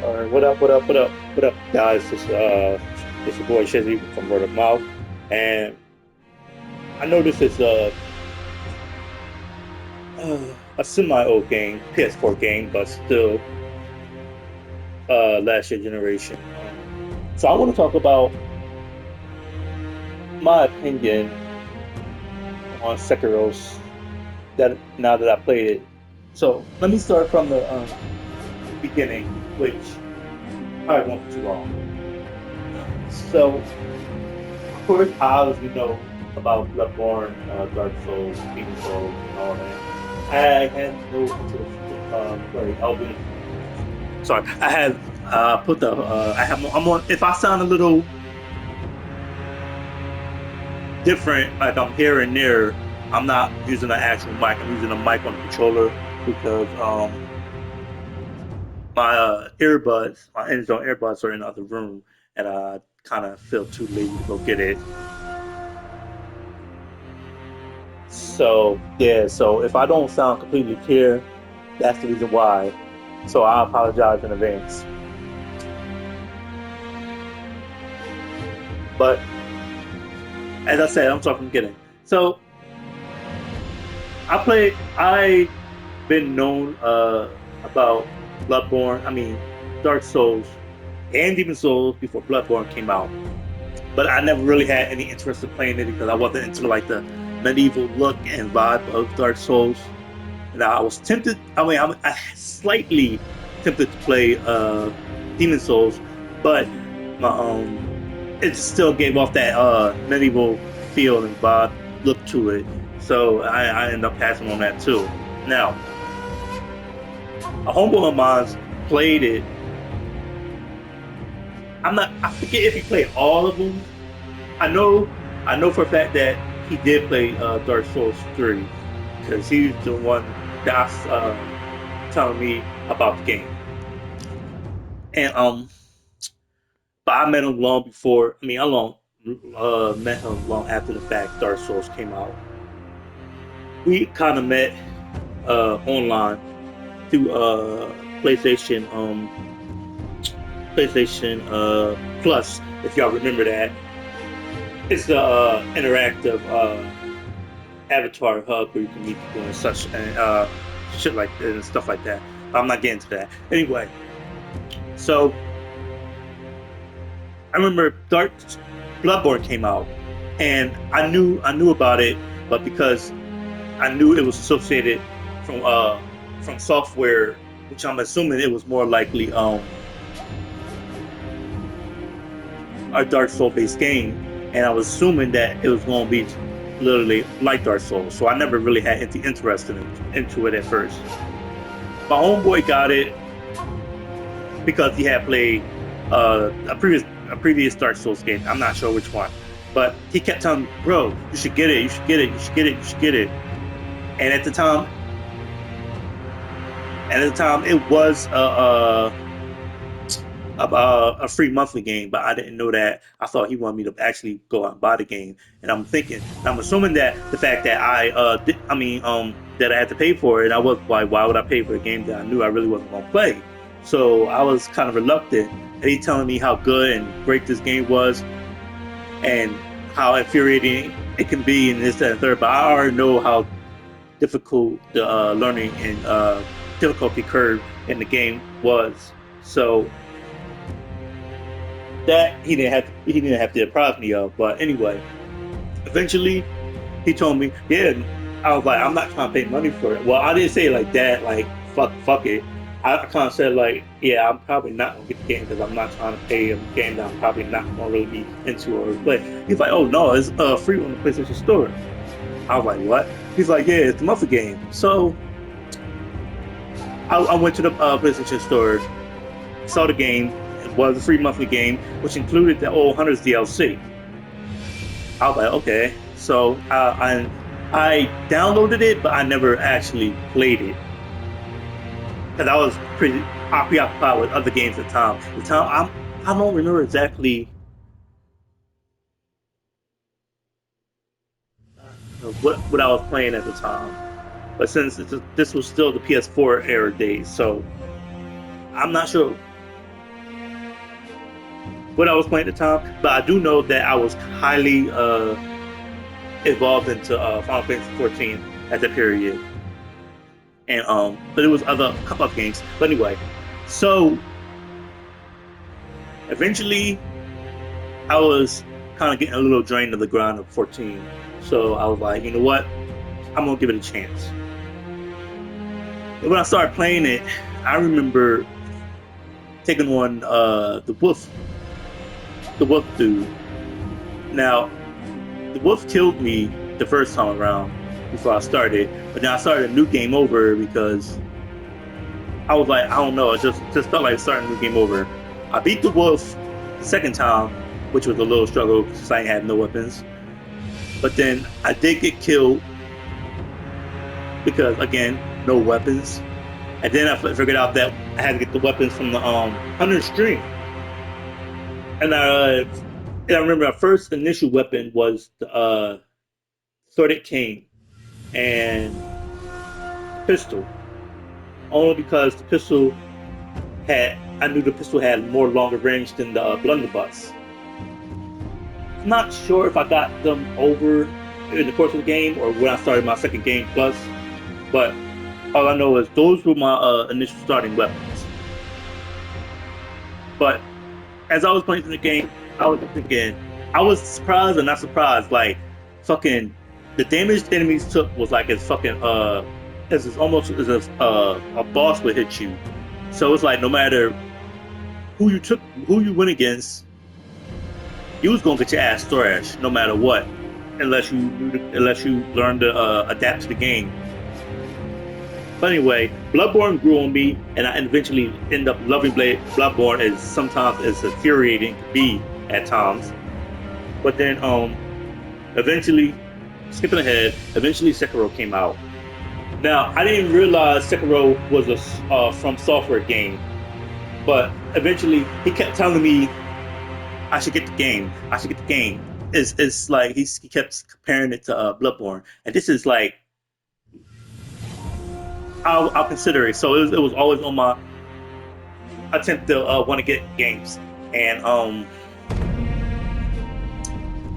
All right, what up, what up, what up, what up, guys? It's your boy Shizzy from Word of Mouth, and I know this is a semi-old game, PS4 game, but still last year generation. So I want to talk about my opinion on Sekiro's that now that I played it. So let me start from the beginning, which probably won't be too long. So of course, I obviously know about Bloodborne, Dark Souls, Demon Souls, and all that. I had no interest in playing Elden. Sorry, I had put the I have I'm on. If I sound a little different, like I'm here and there, I'm not using an actual mic. I'm using a mic on the controller because my earbuds, my in-zone earbuds, are in the other room, and I kind of feel too lazy to go get it. So yeah, so if I don't sound completely clear, that's the reason why. So I apologize in advance. But as I said, I'm talking from the beginning. So I been known about Bloodborne. I mean, Dark Souls and Demon Souls before Bloodborne came out. But I never really had any interest in playing it because I wasn't into like the medieval look and vibe of Dark Souls. And I was tempted. I mean, I slightly tempted to play Demon Souls, but my it still gave off that medieval feel and vibe look to it. So I ended up passing on that too. Now, a homeboy of mine played it. I forget if he played all of them. I know for a fact that he did play Dark Souls 3 because he's the one that's telling me about the game. And but I met him long before. I mean, I long met him long after the fact Dark Souls came out. We kind of met online through PlayStation PlayStation Plus, if y'all remember that. It's the interactive avatar hub where you can meet people and such and shit like that and stuff like that. But I'm not getting to that. Anyway, so I remember Dark Bloodborne came out, and I knew about it, but because I knew it was associated from software, which I'm assuming it was more likely a Dark Soul based game, and I was assuming that it was going to be literally like Dark Souls. So I never really had any interest into it at first. My homeboy got it because he had played a previous Dark Souls game. I'm not sure which one, but he kept telling me, "Bro, you should get it. You should get it. You should get it. You should get it." And at the time, it was a free monthly game, but I didn't know that. I thought he wanted me to actually go out and buy the game, and I'm assuming that the fact that that I had to pay for it, I was like, why would I pay for a game that I knew I really wasn't going to play? So I was kind of reluctant, and he telling me how good and great this game was, and how infuriating it can be, and this, that, and third. But I already know how difficult the learning and difficulty curve in the game was. So that he didn't have to deprive me of. But anyway, eventually he told me, yeah. I was like, I'm not trying to pay money for it. Well, I didn't say it like that, like fuck it. I kind of said like, yeah, I'm probably not gonna get the game because I'm not trying to pay a game that I'm probably not gonna really be into or play. He's like, oh no, it's free on the PlayStation Store. I was like, what? He's like, yeah, it's the monthly game. So I went to the PlayStation Store, saw the game. It was a free monthly game, which included the old Hunters DLC. I was like, okay. So I downloaded it, but I never actually played it because I was pretty preoccupied with other games at the time. I don't remember exactly what I was playing at the time, but since this was still the PS4 era days, so I'm not sure. what I was playing at the time, but I do know that I was highly evolved into Final Fantasy 14 at that period, and but it was other couple of games. But anyway, so eventually I was kind of getting a little drained of the grind of 14, so I was like, you know what, I'm gonna give it a chance. And when I started playing it, I remember taking on the wolf dude. Now the wolf killed me the first time around before I started, but then I started a new game over because I was like, I don't know, it just felt like starting a new game over. I beat the wolf the second time, which was a little struggle because I had no weapons. But then I did get killed because again, no weapons. And then I figured out that I had to get the weapons from the hunter's stream. And I remember our first initial weapon was the threaded cane and pistol, only because the pistol had I knew the pistol had more longer range than the blunderbuss. I'm not sure if I got them over in the course of the game or when I started my second game plus, but all I know is those were my initial starting weapons. But as I was playing through the game, I was thinking, I was surprised and not surprised. Like, fucking, the damage the enemies took was like it's fucking as it's almost as if a boss would hit you. So it's like no matter who you went against, you was gonna get your ass thrashed no matter what, unless you learn to adapt to the game. But anyway, Bloodborne grew on me, and I eventually ended up loving Bloodborne as sometimes as infuriating to be at times. But then, eventually, skipping ahead, eventually Sekiro came out. Now, I didn't realize Sekiro was a From Software game, but eventually he kept telling me I should get the game. I should get the game. It's like he kept comparing it to Bloodborne, and this is like I'll consider it. So it was always on my attempt to want to get games, and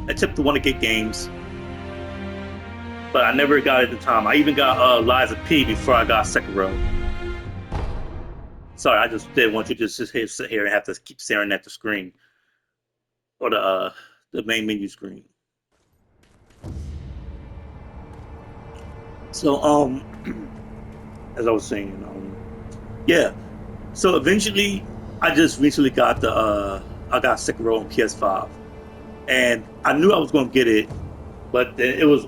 attempt to want to get games, but I never got it at the time. I even got Lies of P before I got Sekiro. Sorry, I just didn't want you to just sit here and have to keep staring at the screen or the main menu screen. So as I was saying, yeah. So eventually, I just recently got the I got Sekiro on PS5, and I knew I was going to get it, but it was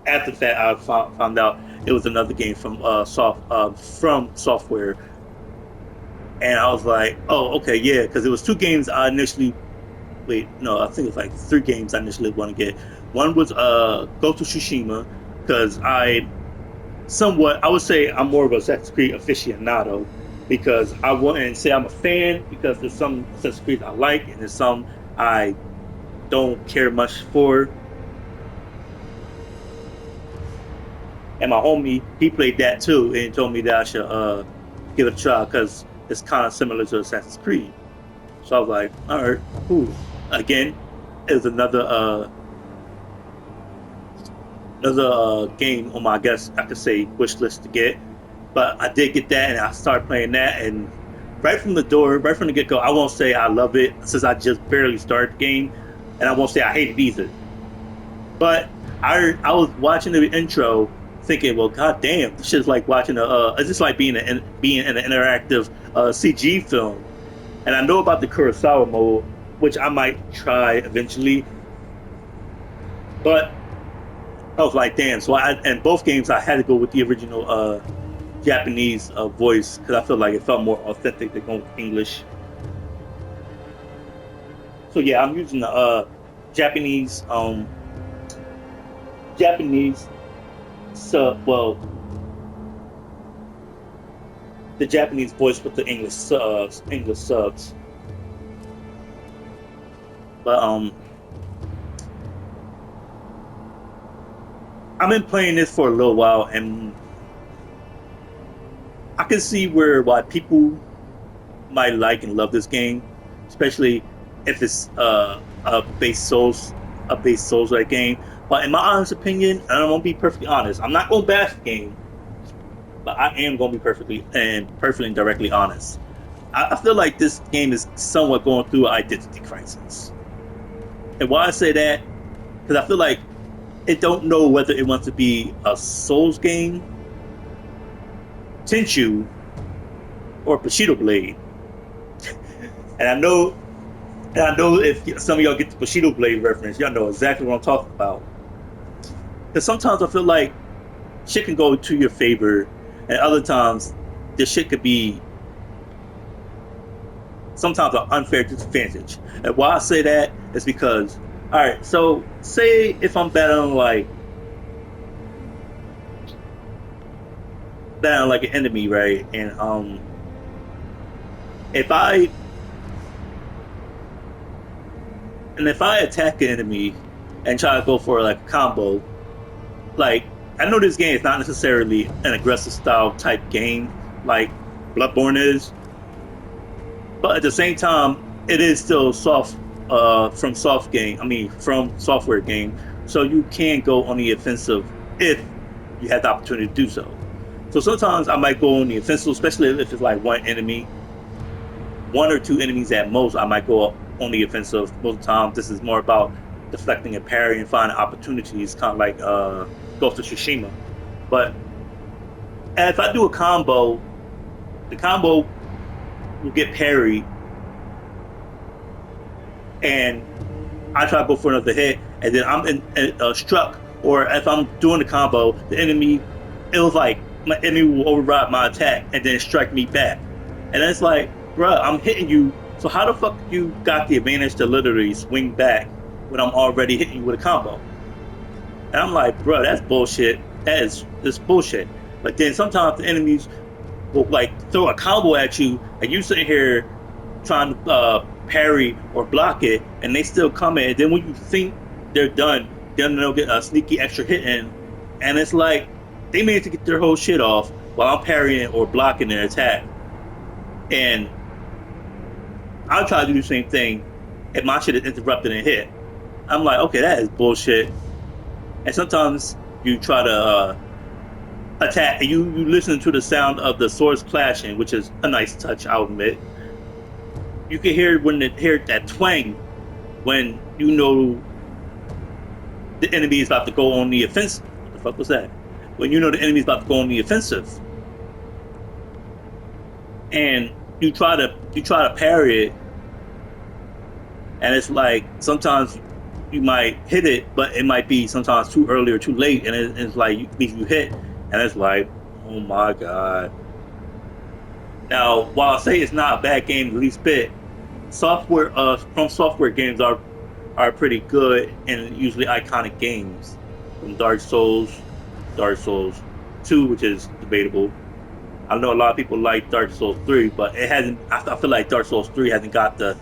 after that I found out it was another game from from Software, and I was like, oh, okay, yeah, because it was two games I initially wait, no, I think it was like three games I initially want to get. One was Ghost of Tsushima because I would say I'm more of a Assassin's Creed aficionado because I wouldn't say I'm a fan because there's some Assassin's Creed I like and there's some I don't care much for. And my homie, he played that too and told me that I should give it a try because it's kind of similar to Assassin's Creed. So I was like, all right, cool. Again, it was another game on my, I guess I could say, wish list to get. But I did get that, and I started playing that. And right from the door, right from the get go, I won't say I love it since I just barely started the game, and I won't say I hate it either. But I was watching the intro, thinking, well, goddamn, this shit's like watching it's just like being in an interactive CG film. And I know about the Kurosawa mode, which I might try eventually. But I was like, damn. So and both games I had to go with the original Japanese voice because I feel like it felt more authentic than going with English. So yeah, I'm using the Japanese the Japanese voice with the English subs. But I've been playing this for a little while, and I can see why people might like and love this game. especially if it's a base Souls like game. But in my honest opinion, and I'm gonna be perfectly honest, I'm not gonna bash the game, but I am gonna be perfectly and directly honest. I feel like this game is somewhat going through an identity crisis. And why I say that, because I feel like it don't know whether it wants to be a Souls game, Tenchu, or Bushido Blade. And I know if some of y'all get the Bushido Blade reference, y'all know exactly what I'm talking about. Because sometimes I feel like shit can go to your favor, and other times this shit could be sometimes an unfair disadvantage. And why I say that is because, all right, so say if I'm battling like an enemy, right, and if I if I attack an enemy and try to go for like a combo, like I know this game is not necessarily an aggressive style type game like Bloodborne is, but at the same time, it is still soft from soft game. I mean, from software game, so you can go on the offensive if you have the opportunity to do so. So sometimes I might go on the offensive, especially if it's like one enemy, one or two enemies at most. I might go on the offensive. Most of the time, this is more about deflecting and parrying and finding opportunities, kind of like Ghost of Tsushima. But if I do a combo, the combo will get parried, and I try to go for another hit, and then struck. Or if I'm doing the combo, the enemy, it was like my enemy will override my attack and then strike me back. And it's like, bruh, I'm hitting you. So how the fuck you got the advantage to literally swing back when I'm already hitting you with a combo? And I'm like, bruh, that's bullshit. That's bullshit. But then sometimes the enemies will like throw a combo at you, and you sitting here trying to parry or block it, and they still come in. And then when you think they're done, then they'll get a sneaky extra hit in, and it's like they managed to get their whole shit off while I'm parrying or blocking their attack. And I'll try to do the same thing if my shit is interrupted and hit. I'm like, okay, that is bullshit. And sometimes you try to attack, and you listen to the sound of the swords clashing, which is a nice touch, I'll admit. You can hear that twang when you know the enemy is about to go on the offensive. What the fuck was that? When you know the enemy is about to go on the offensive, and you try to parry it, and it's like sometimes you might hit it, but it might be sometimes too early or too late, and it's like you hit, and it's like, oh my god. Now, while I say it's not a bad game the least bit, from software games are pretty good and usually iconic games. From Dark Souls 2, which is debatable. I know a lot of people like Dark Souls 3, but it hasn't. I feel like Dark Souls 3 hasn't got the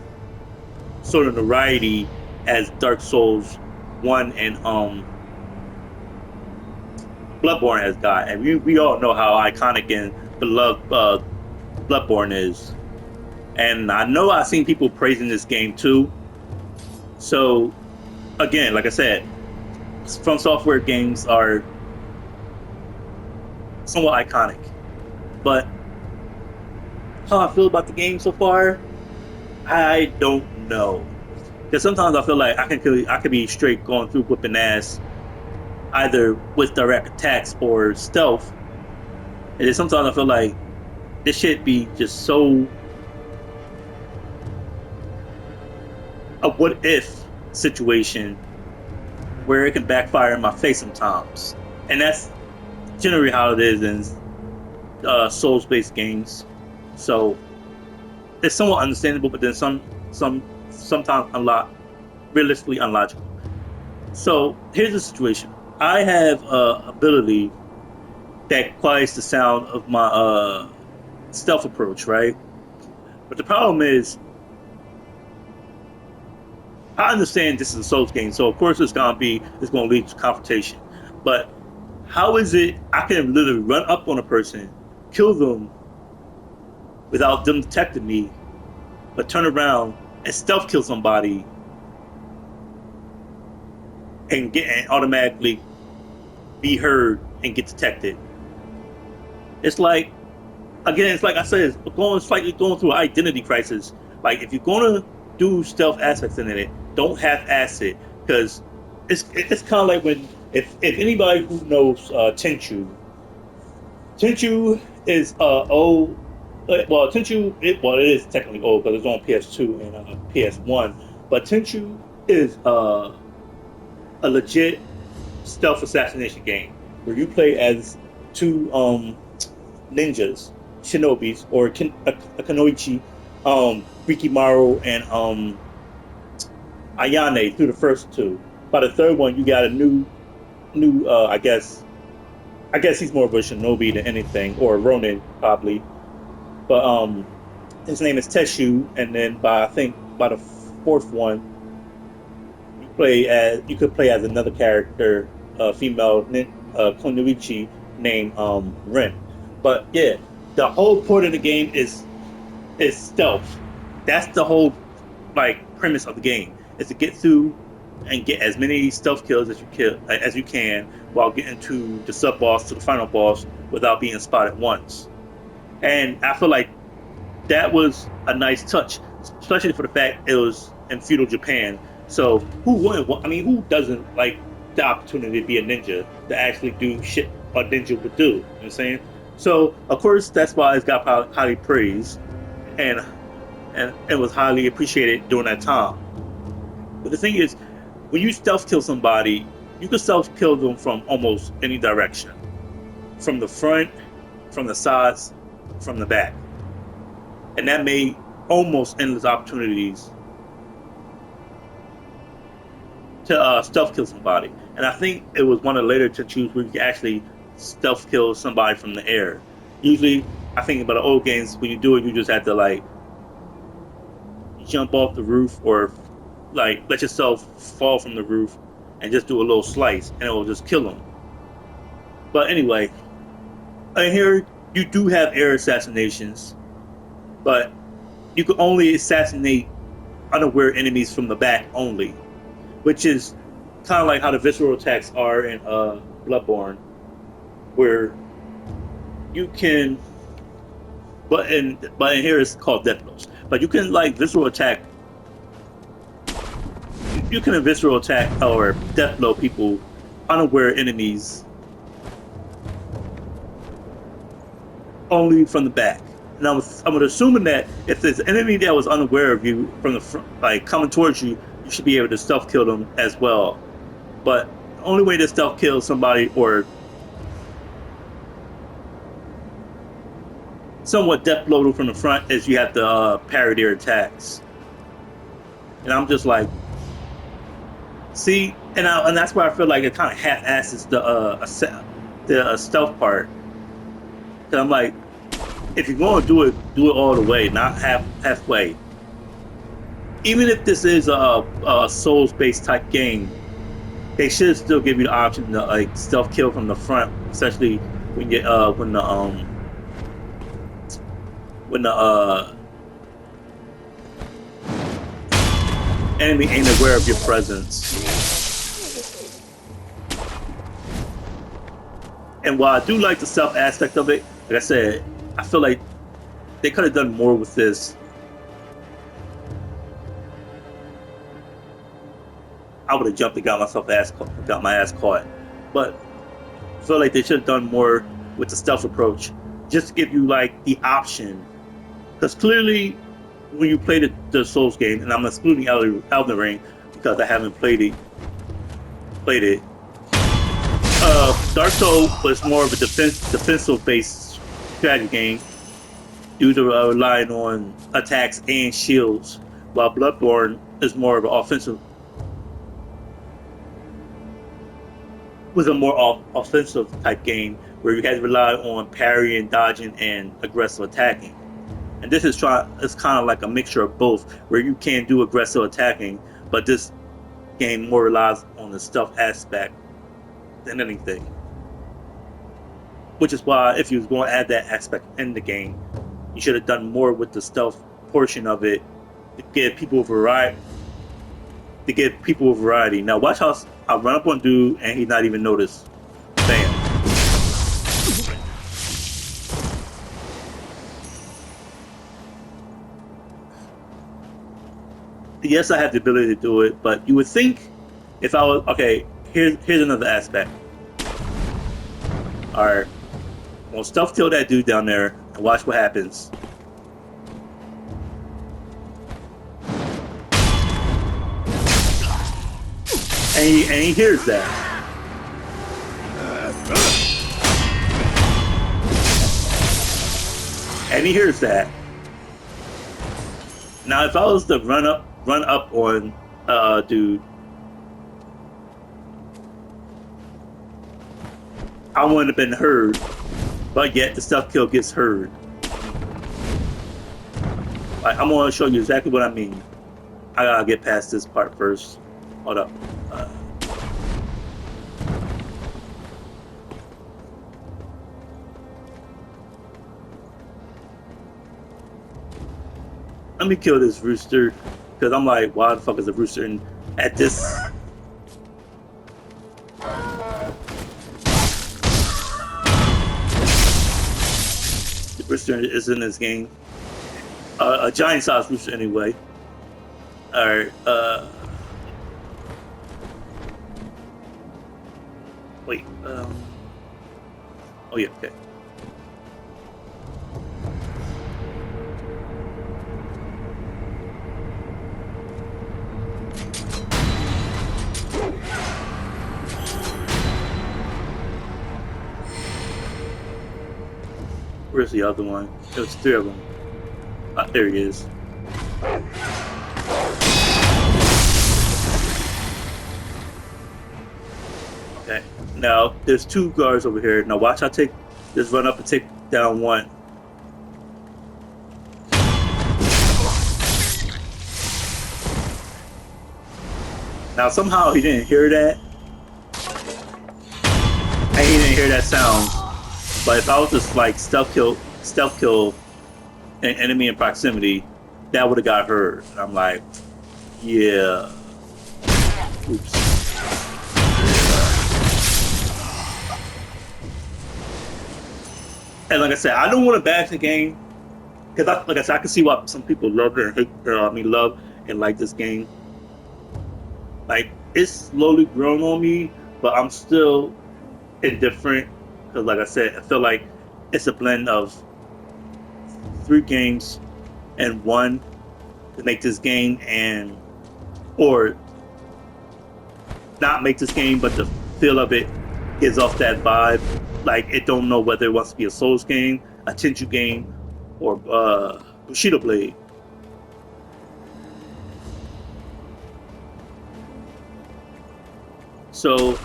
sort of notoriety as Dark Souls 1 and Bloodborne has got, and we all know how iconic and beloved Bloodborne is. And I know I've seen people praising this game too. So again, like I said, From Software games are somewhat iconic. But how I feel about the game so far, I don't know. Because sometimes I feel like I could be straight going through whipping ass, either with direct attacks or stealth. And then sometimes I feel like this shit be just so a what if situation where it can backfire in my face sometimes. And that's generally how it is in Souls-based games. So it's somewhat understandable, but then sometimes realistically unlogical. So here's the situation. I have a ability that quiets the sound of my stealth approach, right? But the problem is, I understand this is a Souls game, so of course it's gonna lead to confrontation. But how is it I can literally run up on a person, kill them without them detecting me, but turn around and stealth kill somebody and automatically be heard and get detected. It's like again, it's like I said, it's going through an identity crisis. Like if you're gonna do stealth aspects in it, don't half-ass it because it's kind of like when if anybody who knows Tenchu is old. Well, Tenchu it is technically old because it's on PS2 and PS1, but Tenchu is a legit stealth assassination game where you play as two ninjas, shinobis, or a Kanoichi, Rikimaru, and Ayane through the first two. By the third one, you got a new I guess he's more of a shinobi than anything, or a Ronin probably. But his name is Teshu, and then by I think by the fourth one, you could play as another character, female Konoichi named Ren. But yeah, the whole point of the game is stealth. That's the whole like premise of the game is to get through and get as many stealth kills as you can while getting to the sub boss to the final boss without being spotted once. And I feel like that was a nice touch, especially for the fact it was in feudal Japan. So who wouldn't? I mean, who doesn't like the opportunity to be a ninja to actually do shit a ninja would do? You know what I'm saying? So of course that's why it's got highly praised and and it was highly appreciated during that time. But the thing is, when you stealth kill somebody, you can stealth kill them from almost any direction, from the front, from the sides, from the back, and that made almost endless opportunities to stealth kill somebody. And I think it was one of the later to choose where you can actually stealth kill somebody from the air. Usually, I think about the old games when you do it, you just have to like jump off the roof or like let yourself fall from the roof and just do a little slice and it will just kill them. But anyway, in here you do have air assassinations, but you can only assassinate unaware enemies from the back only, which is kind of like how the visceral attacks are in Bloodborne, where you can, but in here it's called death blows. But you can like visceral attack. You can visceral attack or death blow people, unaware enemies, only from the back. And I'm assuming that if there's an enemy that was unaware of you from the front, like coming towards you, you should be able to stealth kill them as well. But the only way to stealth kill somebody or somewhat death blow them from the front is you have to parry their attacks. And I'm just like, see, and that's why I feel like it kind of half-asses the stealth part. Cause I'm like, if you're going to do it all the way, not halfway. Even if this is a Souls-based type game, they should still give you the option to like stealth kill from the front, especially when you when the enemy ain't aware of your presence. And while I do like the stealth aspect of it, like I said, I feel like they could have done more with this. I would have jumped and got my ass caught. But I feel like they should have done more with the stealth approach, just to give you like the option. Because clearly, when you play the Souls game, and I'm excluding Elden Ring because I haven't played it. Dark Souls was more of a defensive-based strategy game due to relying on attacks and shields, while Bloodborne is more of an offensive type game where you had to rely on parrying, dodging, and aggressive attacking. And this is it's kind of like a mixture of both, where you can do aggressive attacking, but this game more relies on the stealth aspect than anything. Which is why, if you was going to add that aspect in the game, you should have done more with the stealth portion of it to give people variety. To give people variety. Now watch how I run up on dude and he not even notice. Bam. Yes, I have the ability to do it, but you would think if I was okay. Here's another aspect. All right, I'm gonna stealth kill that dude down there and watch what happens. And he hears that. And he hears that. Now, if I was to run up on dude, I wouldn't have been heard, but yet the stealth kill gets heard. Like, I'm gonna show you exactly what I mean. I gotta get past this part first. Hold up. Let me kill this rooster, because I'm like, why the fuck is a rooster at this? The rooster is in this game. A giant size rooster anyway. Alright, wait, oh yeah, okay. Where's the other one? There's three of them. Ah, there he is. Okay. Now there's two guards over here. Now watch. Just run up and take down one. Now somehow he didn't hear that, and he didn't hear that sound. But if I was just like stealth kill an enemy in proximity, that would have got heard. And I'm like, yeah. Oops. And like I said, I don't want to bash the game because, like I said, I can see why some people love it and hate. Love and like this game. Like it's slowly grown on me, but I'm still indifferent. Because, like I said, I feel like it's a blend of 3 games and one to make this game, or not make this game, but the feel of it gives off that vibe. Like it don't know whether it wants to be a Souls game, a Tenchu game, or Bushido Blade. So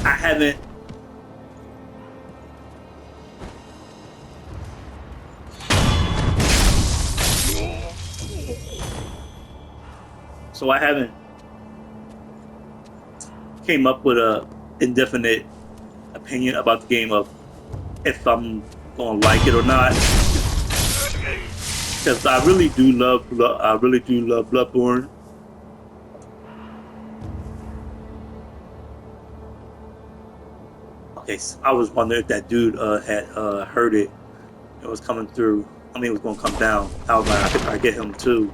I haven't. So I haven't came up with a indefinite opinion about the game of if I'm gonna like it or not. Because I really do love Bloodborne. Okay, so I was wondering if that dude had heard it. It was coming through. I mean, it was gonna come down. I was like, I could try to get him too.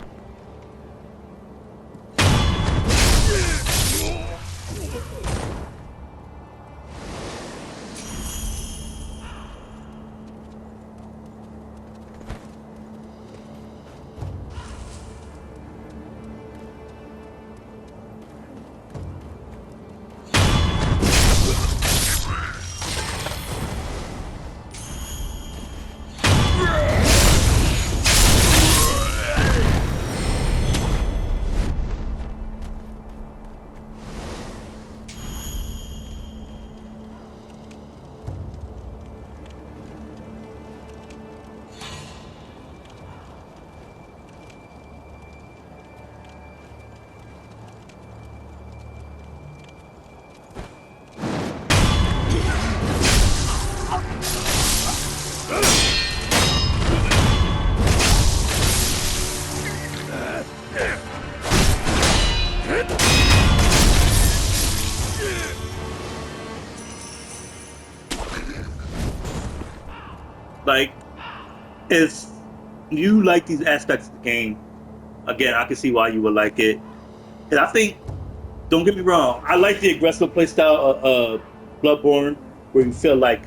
Like, if you like these aspects of the game, again, I can see why you would like it. And I think, don't get me wrong, I like the aggressive playstyle of Bloodborne, where you feel like,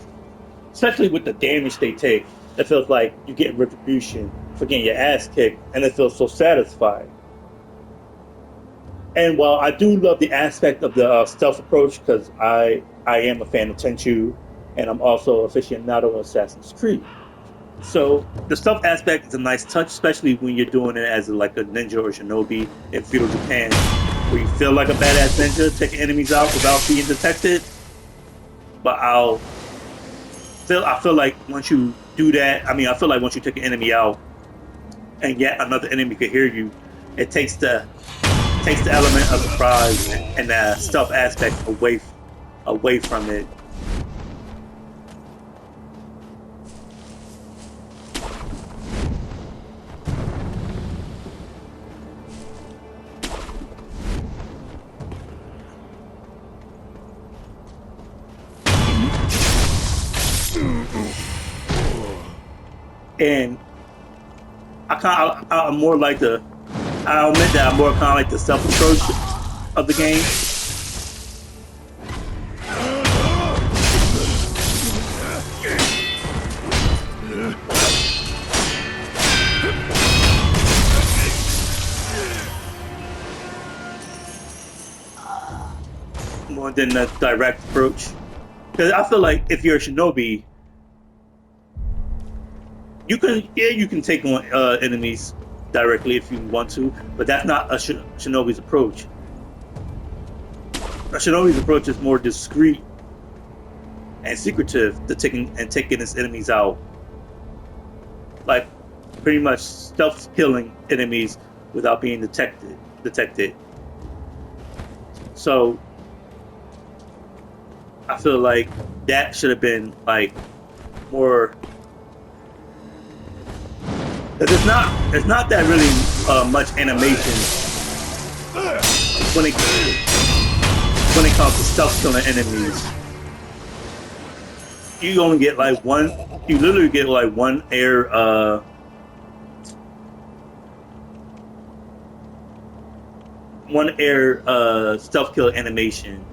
especially with the damage they take, it feels like you're getting retribution for getting your ass kicked, and it feels so satisfying. And while I do love the aspect of the stealth approach, because I am a fan of Tenchu, and I'm also aficionado of Assassin's Creed. So the stealth aspect is a nice touch, especially when you're doing it as like a ninja or shinobi in feudal Japan, where you feel like a badass ninja, taking enemies out without being detected. But I feel like once you do that, I mean, I feel like once you take an enemy out, and yet another enemy could hear you, it takes the element of surprise and the stealth aspect away from it. And I'm more like I'll admit that I'm more kind of like the stealth approach of the game. More than the direct approach. Because I feel like if you're a shinobi, you can take on enemies directly if you want to, but that's not a shinobi's approach. A shinobi's approach is more discreet and secretive to taking its enemies out, like pretty much stealth killing enemies without being detected. So I feel like that should have been like more. Cause it's not that really much animation when it comes to stealth killing enemies. You only get like one. You literally get like one air stealth kill animation,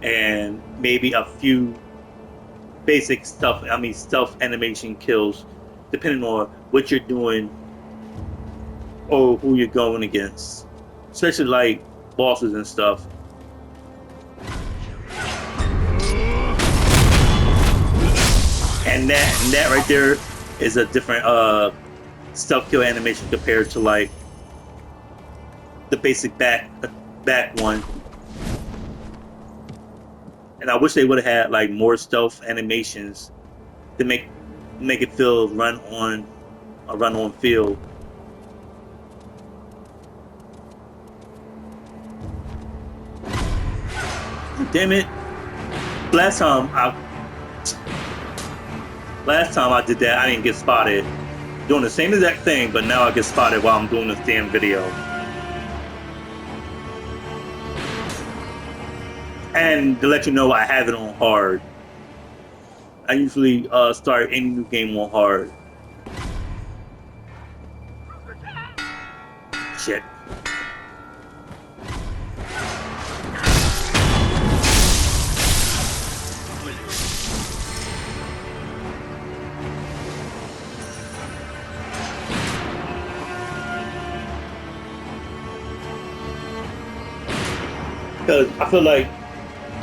and maybe a few basic stuff. I mean, stealth animation kills, depending on what you're doing or who you're going against, especially like bosses and stuff. And that right there is a different stealth kill animation compared to like the basic back one. And I wish they would have had like more stealth animations to make it feel run on feel. Damn it! Last time I did that, I didn't get spotted doing the same exact thing, but now I get spotted while I'm doing this damn video. And to let you know, I have it on hard. I usually start any new game on hard. Shit. Because I feel like,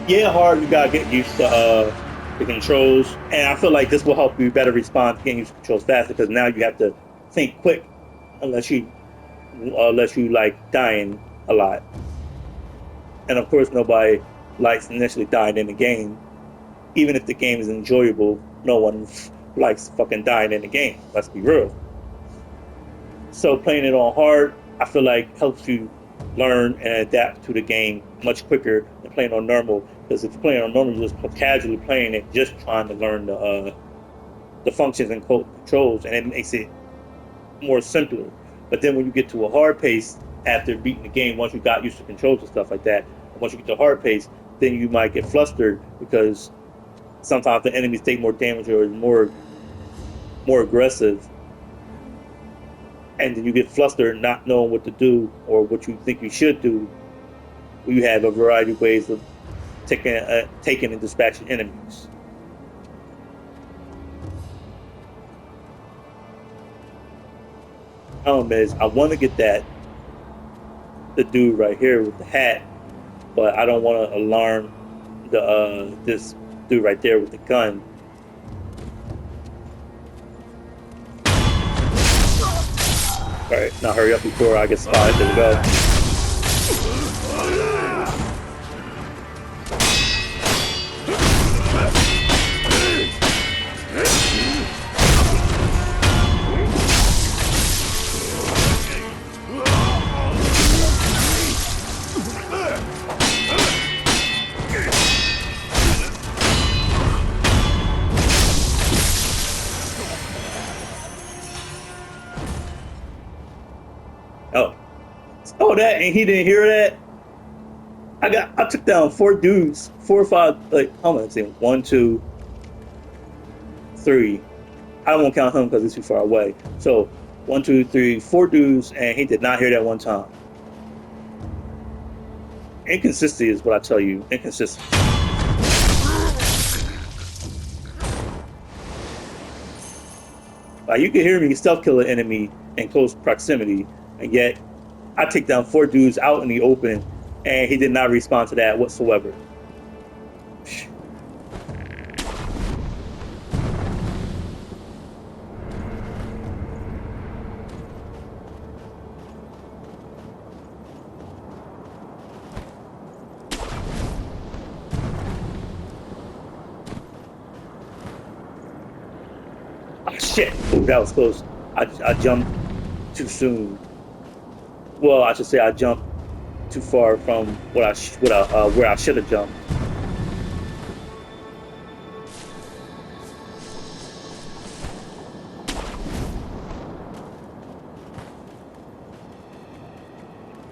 yeah, hard, you gotta get used to the controls, and I feel like this will help you better respond to getting used to controls faster, because now you have to think quick, unless you like dying a lot. And of course, nobody likes initially dying in the game. Even if the game is enjoyable, no one likes fucking dying in the game. Let's be real. So playing it on hard, I feel like helps you learn and adapt to the game much quicker than playing on normal. Because if you're playing on normal, you're just casually playing it, just trying to learn the functions and controls, and it makes it more simpler. But then when you get to a hard pace after beating the game, once you got used to controls and stuff like that, once you get to a hard pace, then you might get flustered because sometimes the enemies take more damage or more more aggressive, and then you get flustered, not knowing what to do or what you think you should do. You have a variety of ways of taking and dispatching enemies. Problem is, I want to get the dude right here with the hat, but I don't want to alarm the this dude right there with the gun. All right, now hurry up before I get spotted. There we go. Oh, oh, that, and he didn't hear that. I took down 4 dudes, 4 or 5. Like, how am I saying? 1, 2, 3. I won't count him because he's too far away. So 1, 2, 3, 4 dudes, and he did not hear that one time. Inconsistency is what I tell you. Inconsistent. Like, you can hear me stealth kill an enemy in close proximity, and yet I take down 4 dudes out in the open, and he did not respond to that whatsoever. Ah, shit! Ooh, that was close. I jumped too soon. Well, I should say I jumped too far from where I should have jumped.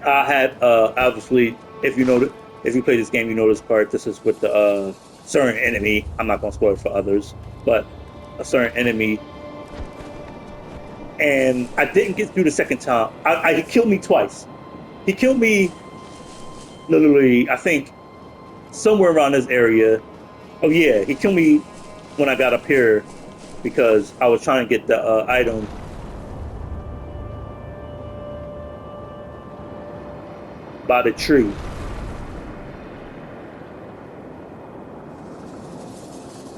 I had obviously, if you play this game, you know this part. This is with the certain enemy. I'm not gonna spoil it for others, but a certain enemy, and I didn't get through the second time. He killed me twice. He killed me literally, I think, somewhere around this area. Oh yeah, he killed me when I got up here because I was trying to get the item by the tree.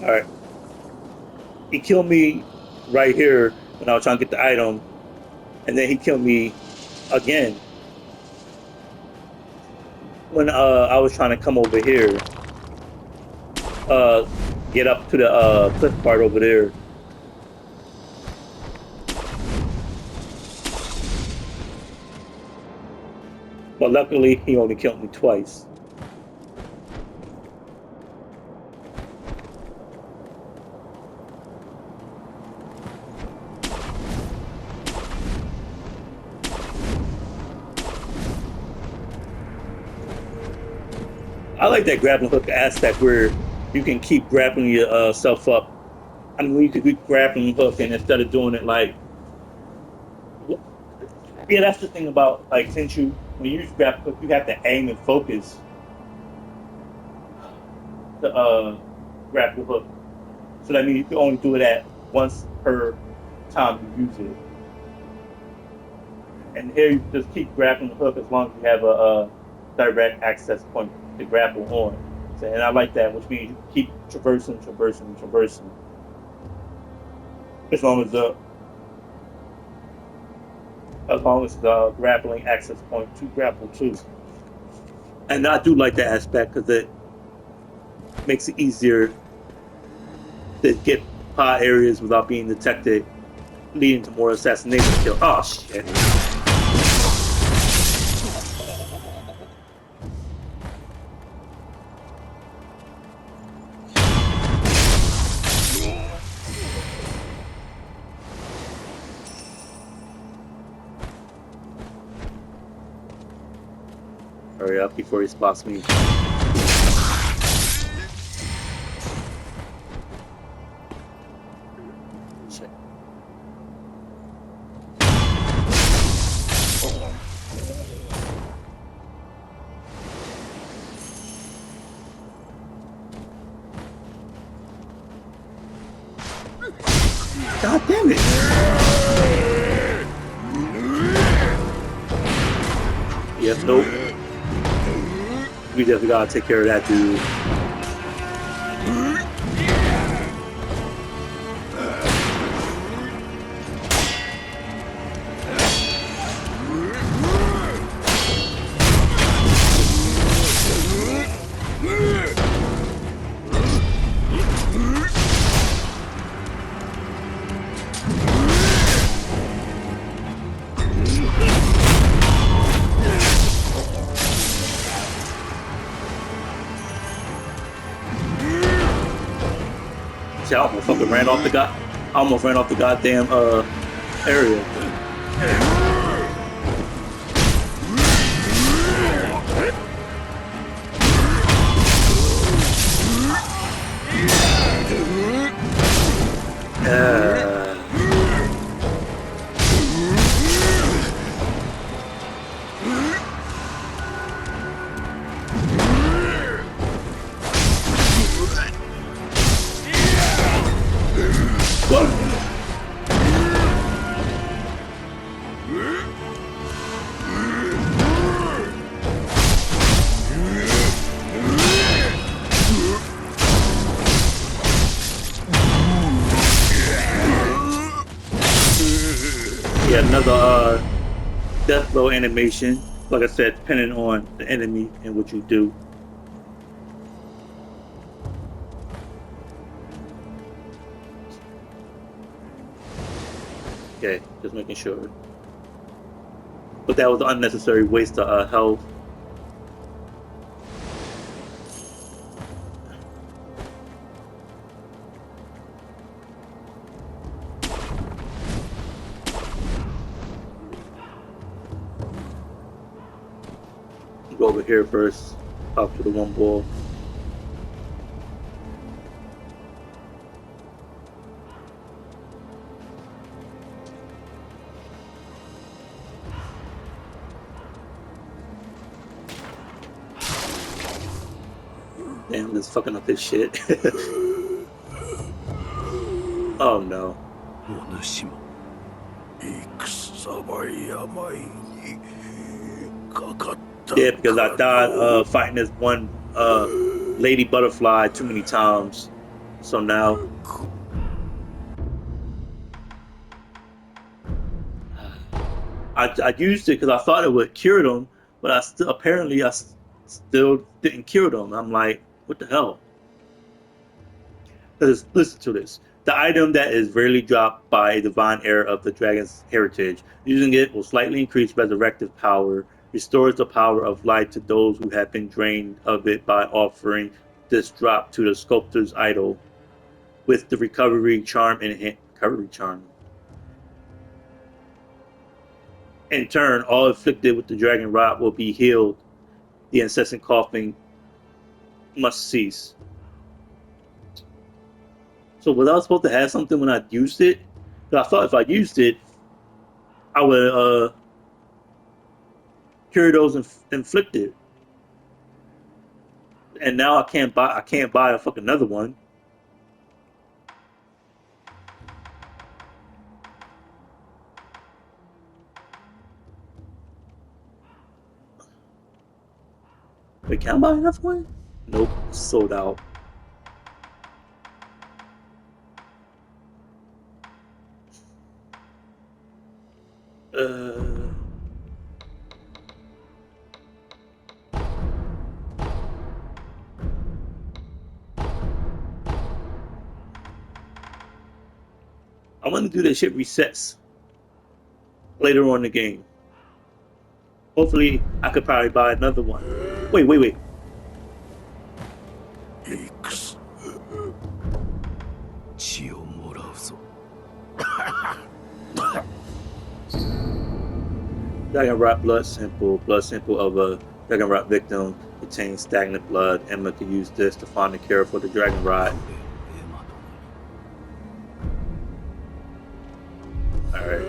All right, he killed me right here when I was trying to get the item, and then he killed me again when I was trying to come over here, uh, get up to the cliff part over there. But luckily, he only killed me twice. I like that grappling hook aspect where you can keep grappling yourself up. I mean, you could keep grappling hook, and instead of doing it like, yeah, that's the thing about like since you when you use grappling hook, you have to aim and focus the grappling hook. So that means you can only do it at once per time you use it. And here you just keep grappling the hook as long as you have a direct access point to grapple on. So, and I like that, which means you keep traversing, traversing, traversing. As long as the grappling access point to grapple too. And I do like that aspect because it makes it easier to get high areas without being detected, leading to more assassination kills. Oh shit. Hurry up before he spots me. Shit. God damn it. Yep, nope. We definitely gotta take care of that dude. See, I almost fucking ran off the I almost ran off the goddamn area. Yeah, another death blow animation. Like I said, depending on the enemy and what you do. Okay, just making sure. But that was an unnecessary waste of health. Go over here first. Talk to the one ball. Damn, this fucking up this shit. Oh no. Yeah, because I died fighting this one lady butterfly too many times. So now I used it because I thought it would cure them, but I still apparently still didn't cure them. I'm like, what the hell? Listen to this. The item that is rarely dropped by a divine heir of the dragon's heritage. Using it will slightly increase resurrective power, restores the power of life to those who have been drained of it by offering this drop to the sculptor's idol with the recovery charm in hand. Recovery charm. In turn, all afflicted with the dragon rot will be healed. The incessant coughing must cease. So was I supposed to have something when I used it? Because I thought if I used it, I would cure those inflicted. And now I can't buy a fucking another one. Wait, can I buy another one? Nope, sold out. Uh, I want to do that shit resets later on in the game. Hopefully, I could probably buy another one. Wait. Dragon rot blood sample. Blood sample of a dragon rot victim contains stagnant blood. Emma can use this to find a cure for the dragon rot. Alright.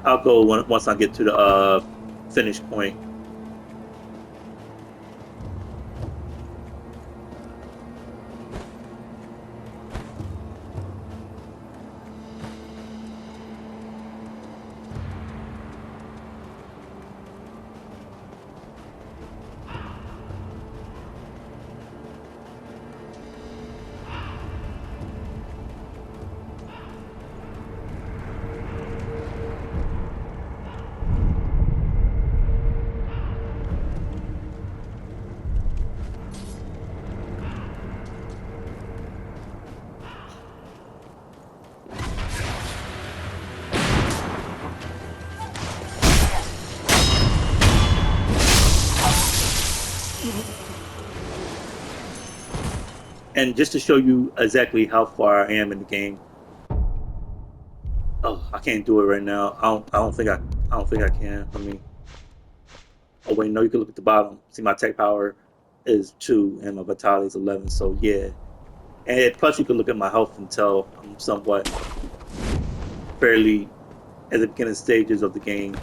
I'll go once I get to the finish point. And just to show you exactly how far I am in the game. Oh, I can't do it right now. I don't think I can. Let me. Oh wait, no. You can look at the bottom. See, my tech power is 2 and my vitality is 11. So yeah, and plus you can look at my health and tell I'm somewhat fairly at the beginning stages of the game.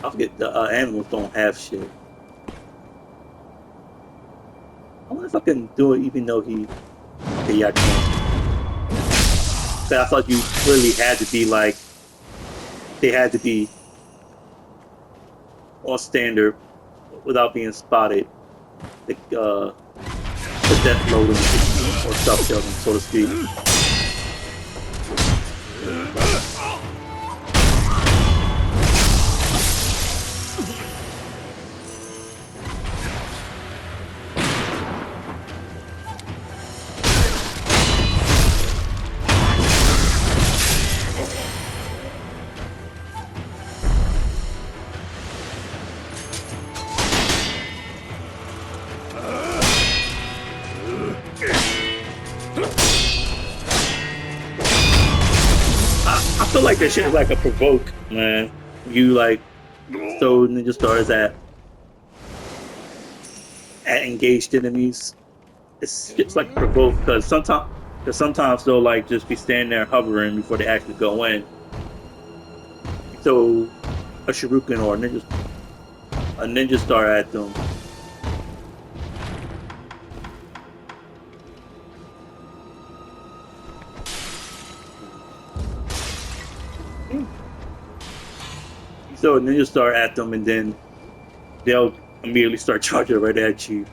I forget the animals don't have shit. I wonder if I can do it even though he. Okay, yeah, I can. But I thought you really had to be like they had to be on standard without being spotted. The death load them or self kill them, so to speak. I feel like that shit is like a provoke, man. You like throw ninja stars at engaged enemies. It's like a provoke because sometimes they'll like just be standing there hovering before they actually go in. You throw a shuriken or a ninja star at them. You throw a ninja star at them and then they'll immediately start charging right at you.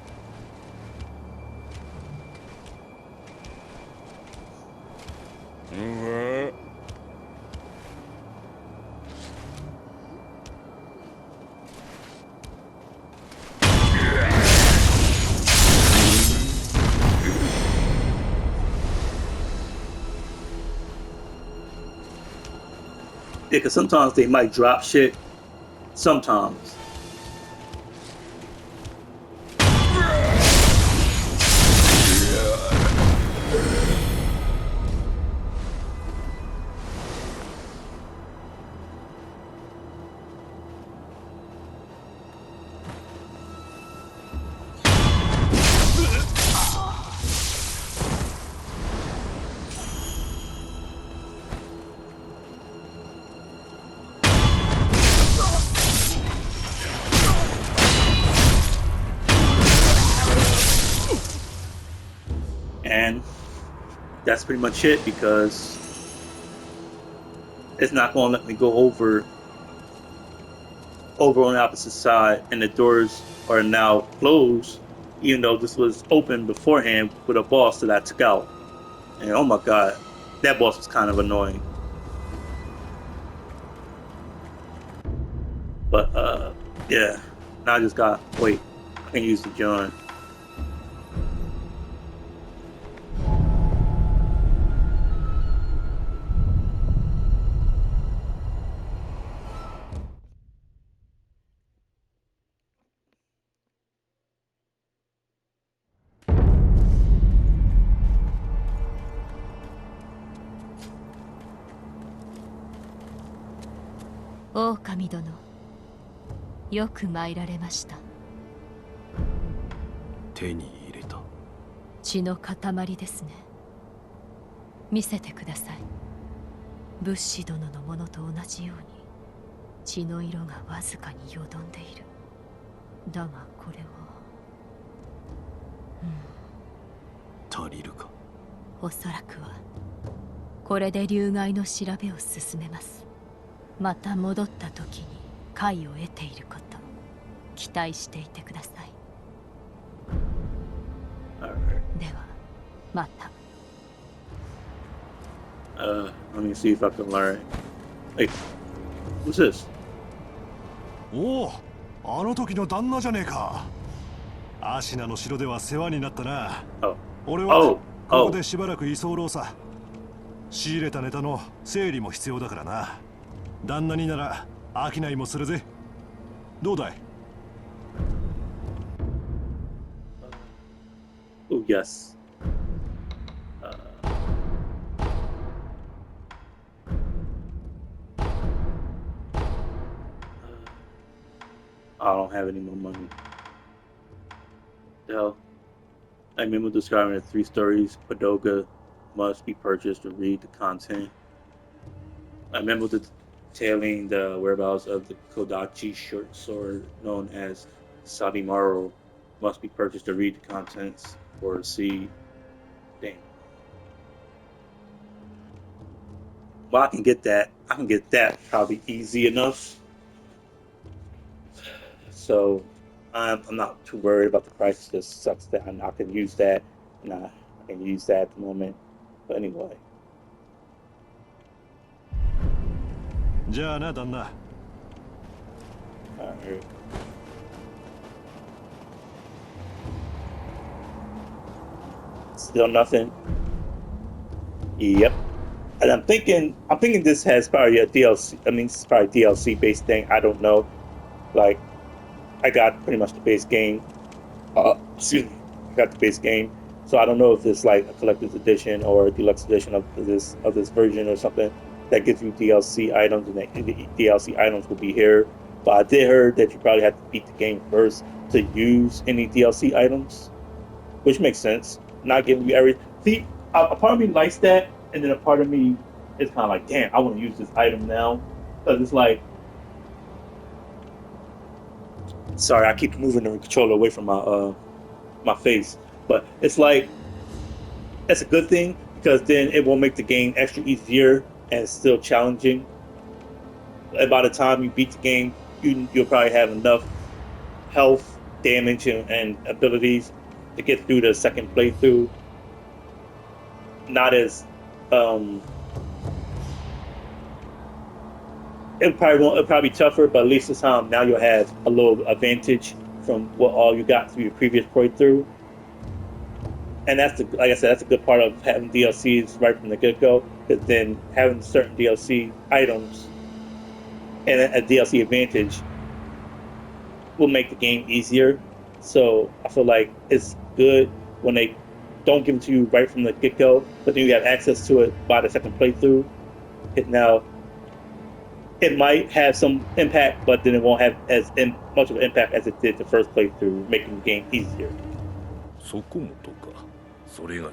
Yeah, because sometimes they might drop shit. Sometimes. And that's pretty much it because it's not going to let me go over on the opposite side, and the doors are now closed, even though this was open beforehand with a boss that I took out. And oh my god, that boss was kind of annoying. But yeah, now I just got wait. I can use the John.狼殿、よく参られました。手に入れた。血の塊ですね。見せてください。仏師殿のものと同じように血の色がわずかによどんでいる。だがこれは、足りるか。おそらくはこれで流害の調べを進めます。また戻った時に解を得ていること、期待していてください。ではまた。Let me see if I can learn. Hey, who's this? おお、あの時の旦那じゃねえか。アシナの城では世話になったな。 Oh. 俺は Oh. ここ Oh. でしばらく居候さ。仕入れたネタの整理も必要だからな。旦那になら商いもするぜ。どうだい？ Oh, yes. I don't have any more money. The hell? I remember describing the 3 stories. Padoga must be purchased to read the content. I remember detailing the whereabouts of the Kodachi short sword known as Sabimaru must be purchased to read the contents or see. Damn. Well, I can get that. I can get that probably easy enough. So I'm not too worried about the price. It just sucks that I can use that. I can use that at the moment. But anyway. じゃあな、旦那。 Alright. Still nothing. Yep. And I'm thinking this has probably a DLC. I mean, this is probably a DLC based thing. I don't know. Like, I got pretty much the base game. Excuse me. I got the base game. So I don't know if it's like a collector's edition or a deluxe edition of this version or something that gives you DLC items, and the DLC items will be here. But I did hear that you probably have to beat the game first to use any DLC items, which makes sense. Not giving you every. See, a part of me likes that, and then a part of me is kind of like, damn, I want to use this item now, because it's like, sorry, I keep moving the controller away from my face, but it's like that's a good thing because then it will make the game extra easier and still challenging. And by the time you beat the game, you'll probably have enough health, damage, and abilities to get through the second playthrough. Not as it'll probably be tougher, but at least this time now you'll have a little advantage from what all you got through your previous playthrough. And that's like I said, that's a good part of having DLCs right from the get go. Because then having certain DLC items and a DLC advantage will make the game easier. So I feel like it's good when they don't give it to you right from the get go, but then you have access to it by the second playthrough. Now, it might have some impact, but then it won't have as much of an impact as it did the first playthrough, making the game easier. そこもとか。それが。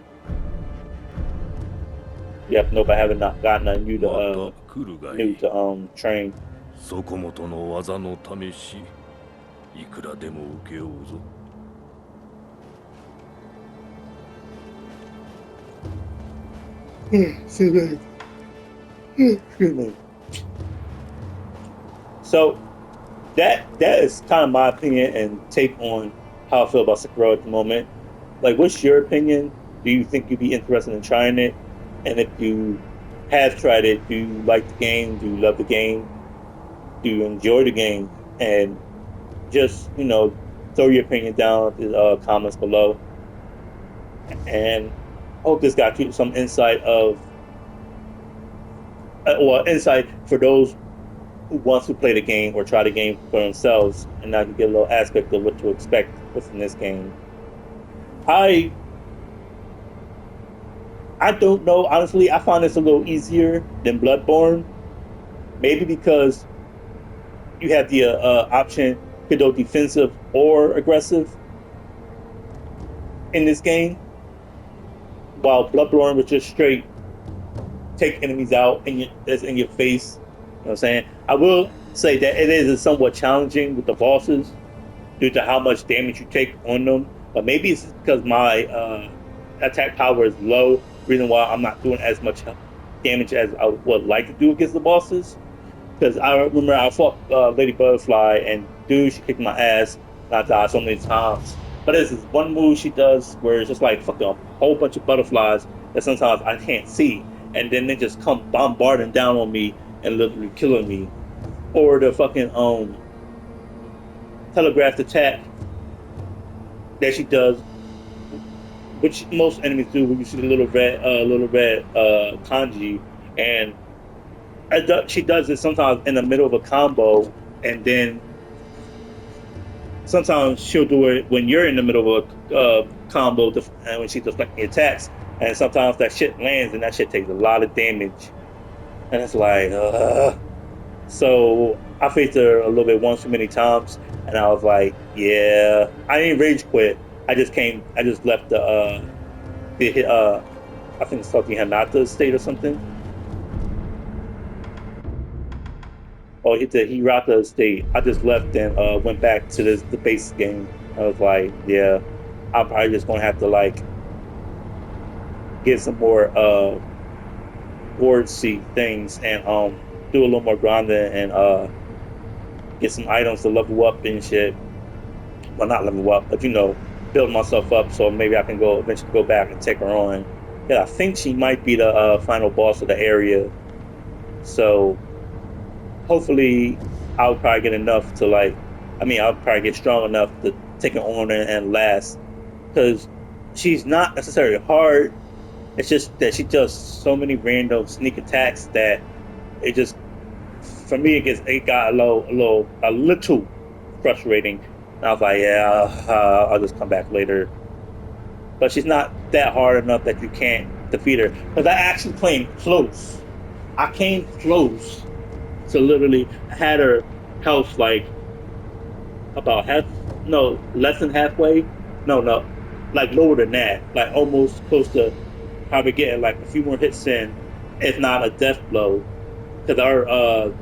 Yep, nope, I haven't gotten a new ま to た来るがい new い。 to train. そこもとの技の試し、いくらでも受けようぞ。 Excuse me. So that is kind of my opinion and take on how I feel about Sekiro at the moment. Like, what's your opinion? Do you think you'd be interested in trying it? And if you have tried it, do you like the game? Do you love the game? Do you enjoy the game? And just, throw your opinion down in the comments below. And I hope this got you some insight insight for those who wants to play the game or try the game for themselves, and now you get a little aspect of what to expect within this game. I don't know, honestly. I find this a little easier than Bloodborne, maybe because you have the option to go defensive or aggressive in this game, while Bloodborne was just straight take enemies out that's in your face. You know what I'm saying? I will say that it is somewhat challenging with the bosses due to how much damage you take on them. But maybe it's because my attack power is low, reason why I'm not doing as much damage as I would like to do against the bosses. Because I remember I fought Lady Butterfly, and dude, she kicked my ass, and I died so many times. But there's this one move she does where it's just like fucking a whole bunch of butterflies that sometimes I can't see, and then they just come bombarding down on me and literally killing me. Or the fucking telegraphed attack that she does, which most enemies do. When you see the little red kanji, and she does it sometimes in the middle of a combo, and then sometimes she'll do it when you're in the middle of a combo, and when she's deflecting attacks, and sometimes that shit lands, and that shit takes a lot of damage, and it's like, So I faced her a little bit once too many times, and I was like, yeah, I didn't rage quit. I just left the I think it's called the Hanata state or something, or hit the Hirata state. I just left and went back to the base game. I was like, yeah, I'm probably just gonna have to like get some more board seat things and do a little more grinding and get some items to level up and shit. Well, not level up, but build myself up so maybe I can go eventually go back and take her on. Yeah, I think she might be the final boss of the area. So hopefully I'll probably get enough to like, I mean, I'll probably get strong enough to take her on and last. Because she's not necessarily hard. It's just that she does so many random sneak attacks that it just, for me, it got a little frustrating. And I was like, yeah, I'll just come back later. But she's not that hard enough that you can't defeat her. Because I actually came close. I came close to literally had her health like about half, no, less than halfway. No, like lower than that. Like almost close to probably getting like a few more hits in, if not a death blow. Because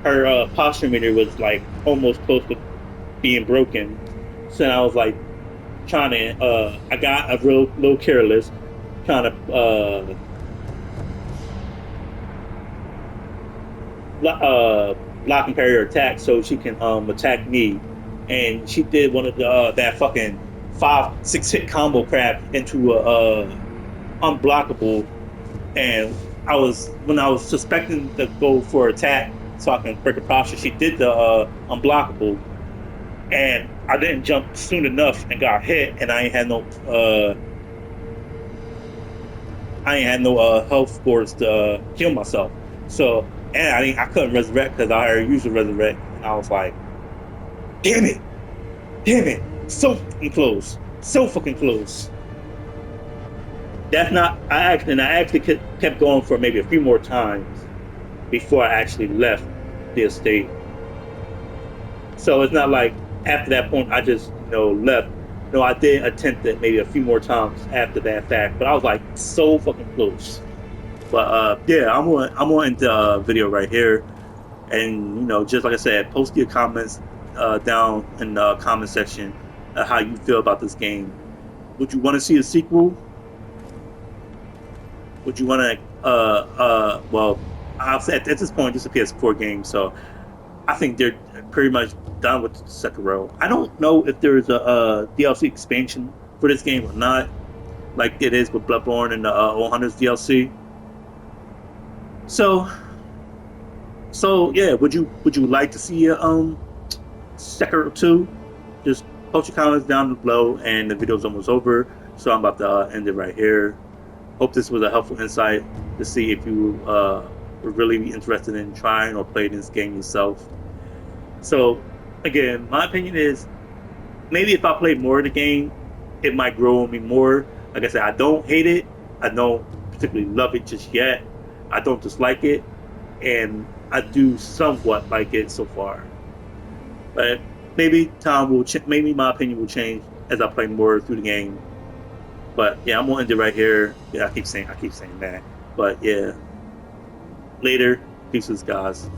her posture meter was like almost close to being broken. So I was like trying to I got a real little careless, trying to block and parry her attack so she can attack me. And she did one of the that fucking 5-6 hit combo crap into a unblockable. And when I was suspecting to go for attack so I can break her posture, she did the unblockable, and I didn't jump soon enough and got hit, and I ain't had no health scores to heal myself. So, and I couldn't resurrect because I already used to resurrect, and I was like, damn it, so fucking close, so fucking close. That's not. I actually kept going for maybe a few more times before I actually left the estate. So it's not like after that point I just left. No, I did attempt it maybe a few more times after that fact, but I was like so fucking close. But yeah, I'm gonna end the video right here, and just like I said, post your comments down in the comment section how you feel about this game. Would you want to see a sequel? Would you want to well, I'll say at this point this is a PS4 game, so I think they're pretty much done with Sekiro. I don't know if there's a DLC expansion for this game or not, like it is with Bloodborne and the Old Hunters DLC. So yeah, would you like to see Sekiro 2? Just post your comments down below, and the video's almost over, so I'm about to end it right here. Hope this was a helpful insight to see if you were really interested in trying or playing this game yourself. So, again, my opinion is maybe if I played more of the game, it might grow on me more. Like I said, I don't hate it. I don't particularly love it just yet. I don't dislike it. And I do somewhat like it so far. But maybe time will maybe my opinion will change as I play more through the game. But yeah, I'm gonna end it right here. Yeah, I keep saying that. But yeah. Later. Peace, guys.